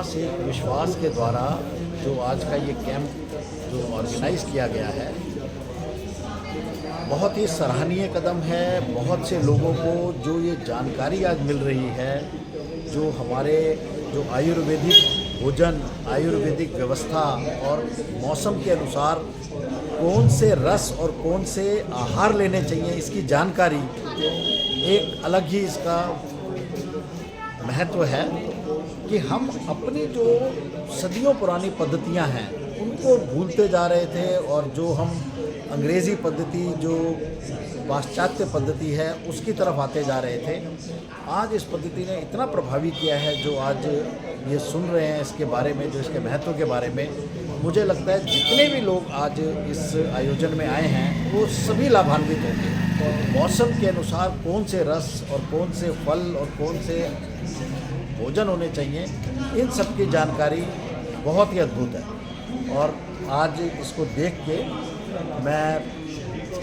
खास एक विश्वास के द्वारा जो आज का ये कैंप जो ऑर्गेनाइज किया गया है, बहुत ही सराहनीय कदम है। बहुत से लोगों को जो ये जानकारी आज मिल रही है, जो हमारे जो आयुर्वेदिक भोजन, आयुर्वेदिक व्यवस्था और मौसम के अनुसार कौन से रस और कौन से आहार लेने चाहिए, इसकी जानकारी, एक अलग ही इसका महत्व है कि हम अपनी जो सदियों पुरानी पद्धतियां हैं उनको भूलते जा रहे थे, और जो हम अंग्रेज़ी पद्धति, जो पाश्चात्य पद्धति है, उसकी तरफ आते जा रहे थे। आज इस पद्धति ने इतना प्रभावी किया है, जो आज ये सुन रहे हैं इसके बारे में, जो इसके महत्व के बारे में, मुझे लगता है जितने भी लोग आज इस आयोजन में आए हैं वो सभी लाभान्वित होंगे। मौसम के अनुसार कौन से रस और कौन से फल और कौन से भोजन होने चाहिए, इन सब की जानकारी बहुत ही अद्भुत है। और आज इसको देख के मैं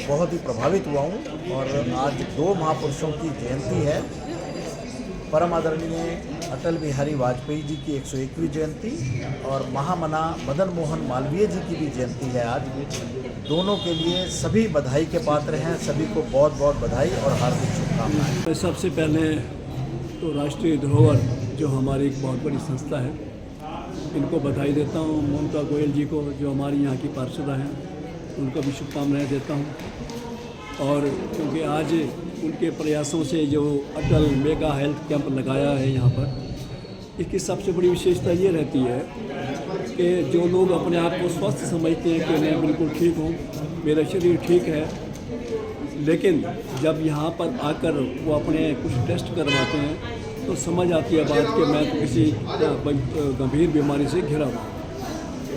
बहुत ही प्रभावित हुआ हूँ। और आज दो महापुरुषों की जयंती है, परम आदरणीय अटल बिहारी वाजपेयी जी की 101वीं जयंती और महामना मदन मोहन मालवीय जी की भी जयंती है आज। दोनों के लिए सभी बधाई के पात्र हैं, सभी को बहुत बहुत बधाई और हार्दिक शुभकामनाएं। सबसे पहले तो राष्ट्रीय धरोहर जो हमारी एक बहुत बड़ी संस्था है, इनको बधाई देता हूँ। मोनिका गोयल जी को, जो हमारी यहाँ की पार्षदा हैं, उनको भी शुभकामनाएं देता हूँ। और क्योंकि आज उनके प्रयासों से जो अटल मेगा हेल्थ कैंप लगाया है यहाँ पर, इसकी सबसे बड़ी विशेषता ये रहती है कि जो लोग अपने आप को स्वस्थ समझते हैं कि मैं बिल्कुल ठीक हूँ, मेरा शरीर ठीक है, लेकिन जब यहाँ पर आकर वो अपने कुछ टेस्ट करवाते हैं तो समझ आती है बात कि मैं तो किसी गंभीर बीमारी से घिरा हुआ,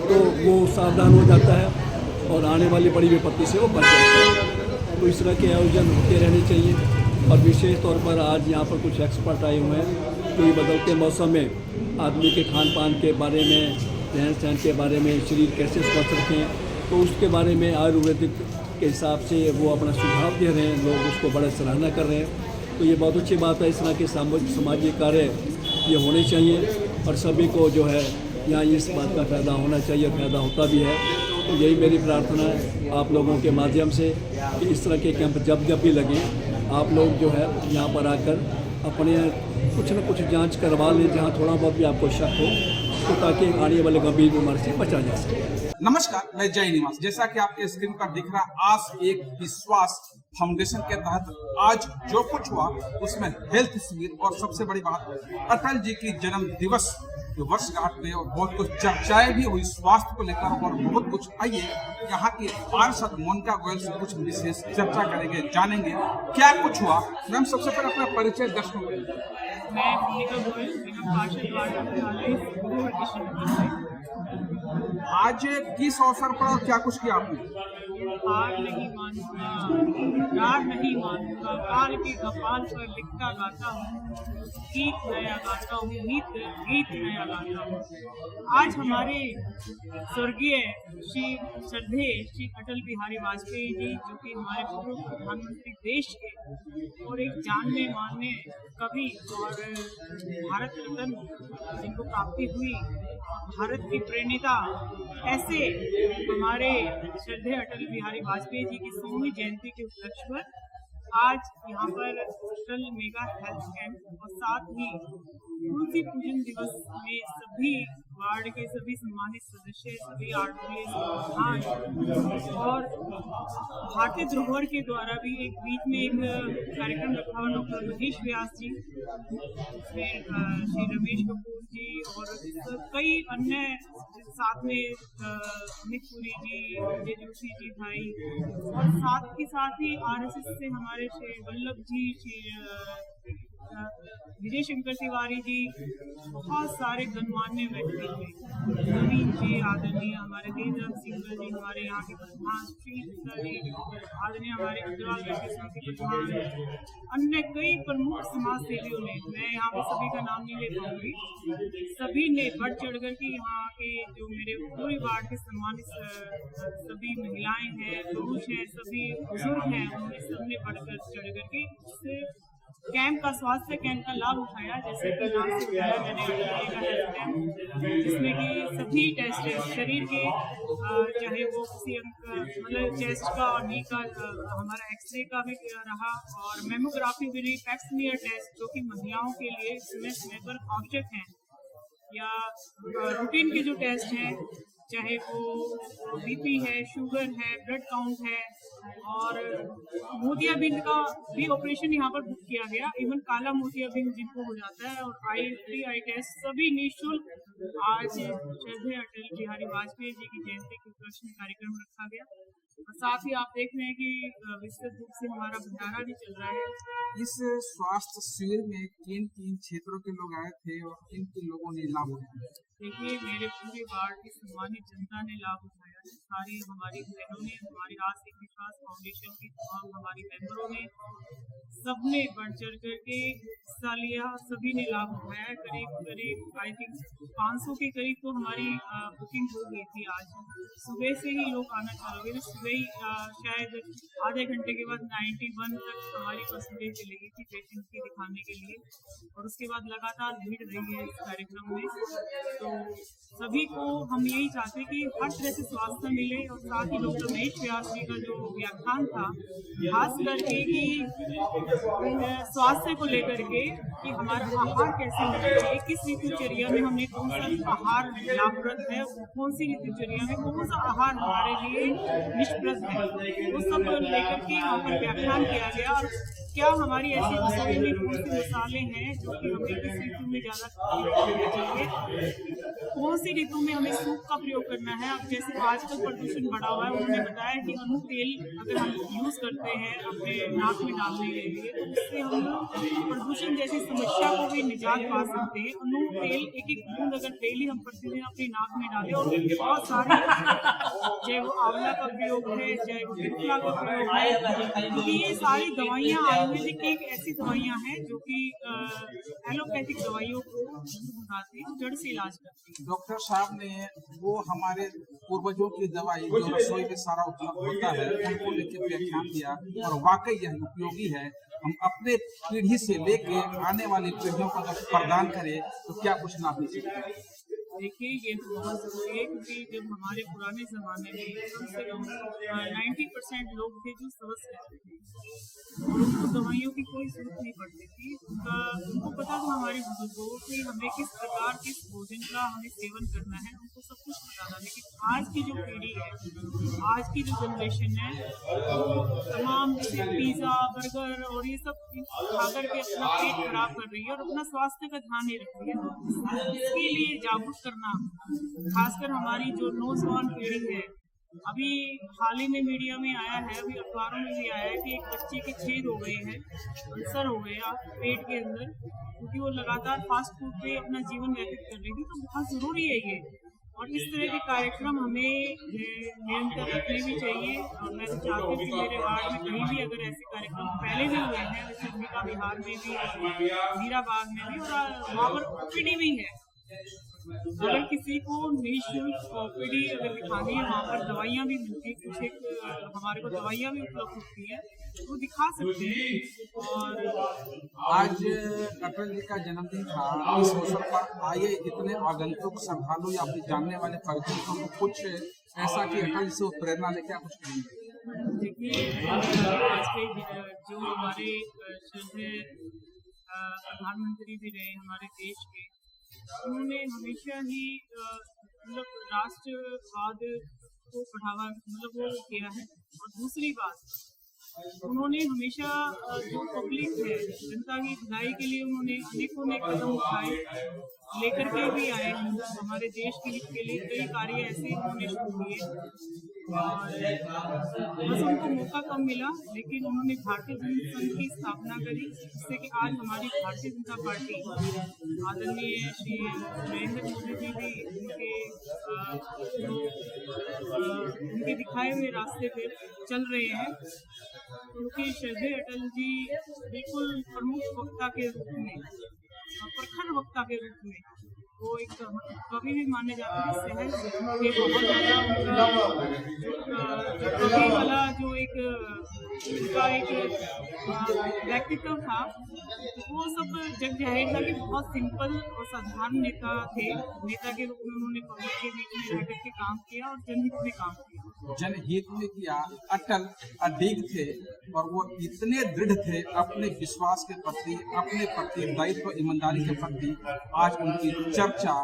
तो वो सावधान हो जाता है और आने वाली बड़ी विपत्ति से वो बच जाता है। तो इस तरह के आयोजन होते रहने चाहिए। और विशेष तौर पर आज यहाँ पर कुछ एक्सपर्ट आए हुए हैं, तो ये बदलते मौसम में आदमी के खान पान के बारे में, रहन सहन के बारे में, शरीर कैसे स्वस्थ रखें, तो उसके बारे में आयुर्वेदिक के हिसाब से वो अपना सुझाव दे रहे हैं, लोग उसको बड़ा सराहना कर रहे हैं। तो ये बहुत अच्छी बात है। इस तरह के सामाजिक कार्य ये होने चाहिए और सभी को जो है यहाँ इस बात का फ़ायदा होना चाहिए, फ़ायदा होता भी है। तो यही मेरी प्रार्थना है आप लोगों के माध्यम से कि इस तरह के कैंप जब जब भी लगें, आप लोग जो है यहाँ पर आकर अपने कुछ न कुछ जांच करवा लें, जहाँ थोड़ा बहुत भी आपको शक हो, तो ताकि आने वाले गंभीर बीमारी से बचा जा सके। नमस्कार, मैं जय निवास। जैसा कि आपके स्क्रीन पर दिख रहा, आस एक विश्वास फाउंडेशन के तहत आज जो कुछ हुआ उसमें हेल्थ शिविर और सबसे बड़ी बात अटल जी की जन्म दिवस की वर्षगांठ में और बहुत कुछ चर्चाएं भी हुई स्वास्थ्य को लेकर और बहुत कुछ। आइए यहाँ की पार्षद मोनिका गोयल से कुछ विशेष चर्चा करेंगे, जानेंगे क्या कुछ हुआ। मैम, सबसे पहले अपना परिचय दर्शकों को। मैं मोनिका गोयल, पार्षद आज किस अवसर पर और क्या कुछ किया आपने? हार नहीं मानूंगा, यार नहीं मानूंगा, काल के कपाल पर लिखता गाता हूँ, गीत नया गाता हूँ, गीत नया गाता हूँ। आज हमारे स्वर्गीय श्री श्रद्धेय श्री अटल बिहारी वाजपेयी जी, जो कि हमारे पूर्व प्रधानमंत्री देश के और एक जानने मानने कवि और भारत रत्न जिनको प्राप्ति हुई, भारत की प्रेरणा, ऐसे हमारे श्रद्धेय अटल बिहारी वाजपेयी जी की 100वीं जयंती के उपलक्ष्य पर आज यहाँ पर अटल मेगा हेल्थ कैंप और साथ ही तुलसी पूजन दिवस में सभी वार्ड के सभी सम्मानित सदस्य, सभी आरडीए प्रधान और भारतीय धरोहर के द्वारा भी एक बीच में एक कार्यक्रम रखा हुआ, डॉक्टर मनीष व्यास जी, फिर श्री रमेश कपूर जी और कई अन्य, साथ में अमित पुरी जी, अजय जोशी जी भाई, और साथ ही आरएसएस से हमारे श्री वल्लभ जी, श्री विजय शंकर तिवारी जी, बहुत सारे गणमान्य व्यक्ति थे। नवीन जी आदरणीय, हमारे देवराज सिंह जी, हमारे यहाँ के प्रधान श्री जी आदरणीय, हमारे अग्रवाल व्यक्ति के प्रधान, अन्य कई प्रमुख समाज सेवियों ने, मैं यहाँ पे सभी का नाम नहीं ले पाऊंगी, सभी ने बढ़ चढ़ कर के यहाँ के जो मेरे पूरे वार्ड के सम्मानित सभी महिलाएं हैं, पुरुष हैं, सभी बुजुर्ग हैं, उन्होंने सबने बढ़कर चढ़ करके कैंप का, स्वास्थ्य कैंप का लाभ उठाया। जैसे कि नाम से बताया मैंने, हेल्थ कैंप जिसमें कि सभी टेस्ट शरीर के, चाहे वो किसी मतलब चेस्ट का और नी का, हमारा एक्सरे का भी रहा, और मेमोग्राफी भी रही, पैप्समियर टेस्ट जो कि महिलाओं के लिए समय पर आवश्यक हैं, या रूटीन के जो टेस्ट हैं, चाहे वो बीपी है, शुगर है, ब्लड काउंट है, और मोतियाबिंद का भी ऑपरेशन यहाँ पर बुक किया गया। इवन काला मोतियाबिंद जिनको हो जाता है, और आई टेस्ट सभी निःशुल्क आज श्रद्धेय अटल बिहारी वाजपेयी जी की जयंती के उपलक्ष्य में कार्यक्रम रखा गया। और साथ ही आप देख रहे हैं कि विस्तृत रूप से हमारा भंडारा भी चल रहा है। इस स्वास्थ्य शिविर में किन किन क्षेत्रों के लोग आए थे और किन किन लोगों ने लाभ उठाया? देखिए, मेरे पूरे वार्ड की सम्मानित जनता ने लाभ उठाया है। सारी हमारी बहनों ने, हमारी आर्थिक विकास फाउंडेशन की तमाम हमारी मेंबरों ने, सबने बढ़ चढ़ करके हिस्सा लिया, सभी ने लाभ उठाया। करीब आई थिंक 500 के करीब तो हमारी बुकिंग हो गई थी। आज सुबह से ही लोग आना चालू हो गए। सुबह ही शायद आधे घंटे के बाद 91 तक हमारी परसेंटेज चली गई थी पेशेंट की दिखाने के लिए, और उसके बाद लगातार भीड़ रही है इस कार्यक्रम में। तो सभी को हम यही चाहते हैं कि हर तरह से स्वास्थ्य मिले, और साथ ही डॉक्टर महेश व्यास जी का जो व्याख्यान था, खास करके कि स्वास्थ्य को लेकर के कि हमारा आहार कैसे होना चाहिए, किस ऋतुचर्या में हमें कौन सा आहार लाभप्रद है, कौन सी ऋतुचर्या में कौन सा आहार हमारे लिए निष्प्रद है, वो सब लेकर के वहाँ पर व्याख्यान किया गया। और क्या हमारी ऐसी रसोई में कौन सी मसाले हैं जो कि हमें किस ऋतु में ज़्यादा करना चाहिए, कौन सी ऋतु में हमें सूप का प्रयोग करना है। अब जैसे आजकल प्रदूषण बढ़ा हुआ है, उन्होंने बताया कि अनु तेल अगर हम यूज़ करते हैं अपने नाक में डालने के लिए, तो उससे हम प्रदूषण जैसी समस्या को भी निजात पा सकते हैं। अनु तेल एक बूंद अगर डेली हम प्रतिदिन अपनी नाक में डालें, और बहुत सारी, चाहे वो आंवला का प्रयोग है, चाहे वो त्रिफला का प्रयोग है, क्योंकि ये सारी दवाइयाँ आयुर्वेदिक की एक ऐसी दवाइयाँ हैं जो कि एलोपैथिक दवाइयों को उठाते हैं, जड़ से इलाज करते हैं। डॉक्टर साहब ने वो हमारे पूर्वजों की दवाई जो रसोई में सारा उपलब्ध होता है उनको लेकर व्याख्यान दिया, और वाकई यह उपयोगी है। हम अपने पीढ़ी से लेके आने वाली पीढ़ियों को अगर प्रदान करें तो क्या कुछ ना हो सकता है। देखिए, ये तो बहुत ज़रूरी है, क्योंकि जब हमारे पुराने ज़माने में कम से कम 90% लोग थे जो स्वस्थ रहते थे, और उनको दवाइयों की कोई जरूरत नहीं पड़ती थी। उनको पता था हमारे बुजुर्गों कि हमें किस प्रकार किस भोजन का हमें सेवन करना है, उनको सब कुछ पता था। लेकिन आज की जो पीढ़ी है, आज की जो जनरेशन है, वो तमाम जैसे पिज़्ज़ा, बर्गर और ये सब खा करके अपना पेट खराब कर रही है और अपना स्वास्थ्य का ध्यान नहीं रख रही है। तो इसके लिए जागरूक करना, खासकर हमारी जो नौजवान पीढ़ी है। अभी हाल ही में मीडिया में आया है, अभी अखबारों में भी आया है कि एक बच्चे के छेद हो गए हैं, अल्सर हो गया पेट के अंदर, क्योंकि वो लगातार फास्ट फूड पे अपना जीवन व्यतीत कर रही थी। तो बहुत ज़रूरी है ये, और इस तरह के कार्यक्रम हमें निरंतर रखने भी चाहिए। और मैं तो चाहती हूँ कि मेरे वार्ड में कहीं भी अगर ऐसे कार्यक्रम पहले भी हुए हैं, वैसे अंबिका बिहार में भी, हीराबाग में भी, और वहाँ पर ओपीडी भी है। अगर किसी को निःशुल्क ओपीडी अगर दिखानी है, वहाँ पर दवाइयाँ भी मिलती है, कुछ एक हमारे को दवाइयाँ भी उपलब्ध होती है, तो दिखा सकते हैं। और आज अटल जी का जन्मदिन था, इस अवसर पर आए इतने आगंतुक श्रद्धालु या फिर जानने वाले परिजनों को कुछ ऐसा कि अटल जी से प्रेरणा लेकर कुछ करेंगे। देखिए, वाजपेयी जो हमारे श्रद्धेय प्रधानमंत्री भी रहे हमारे देश के, उन्होंने हमेशा ही मतलब राष्ट्रवाद को बढ़ावा वो किया है। और दूसरी बात, उन्होंने हमेशा जो पब्लिक है, जनता की भलाई के लिए उन्होंने अनेकों ने कदम उठाए, लेकर के भी आए हैं। हमारे देश के हित के लिए कई कार्य ऐसे उन्होंने शुरू किए, और बस उनको मौका कम मिला, लेकिन उन्होंने भारतीय जनता संघ की स्थापना करी, जिससे कि आज हमारी भारतीय जनता पार्टी, आदरणीय श्री नरेंद्र मोदी जी भी उनके दिखाए हुए रास्ते पे चल रहे हैं। क्योंकि श्रद्धेय अटल जी बिल्कुल प्रमुख वक्ता के रूप में, प्रखर वक्ता के रूप में वो एक कवि भी माने जाते हैं। शहर के बहुत ज़्यादा उनका जो कवि वाला जो एक उनका एक व्यक्तित्व था, वो सब जग जाहिर था कि बहुत सिंपल और साधारण नेता थे। नेता के रूप में उन्होंने पब्लिक के बीच में रह करके काम किया और जनहित में काम किया। जनहित में किया, अटल अडिग थे और वो इतने दृढ़ थे अपने विश्वास के प्रति, अपने प्रति दायित्व ईमानदारी के प्रति। आज उनकी चर्चा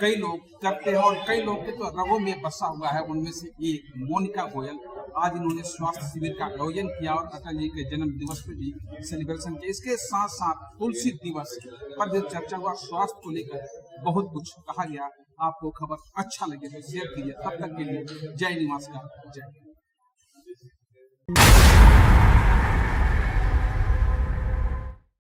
कई लोग करते हैं और कई लोग के तो रगों में बसा हुआ है। उनमें से एक मोनिका गोयल, आज इन्होंने स्वास्थ्य शिविर का आयोजन किया और अटल जी के जन्म दिवस पे भी सेलिब्रेशन किया। इसके साथ साथ तुलसी दिवस पर जो चर्चा हुआ, स्वास्थ्य को लेकर बहुत कुछ कहा गया। आपको खबर अच्छा लगे तो शेयर कीजिए। तब तक के लिए जय निवास का जय।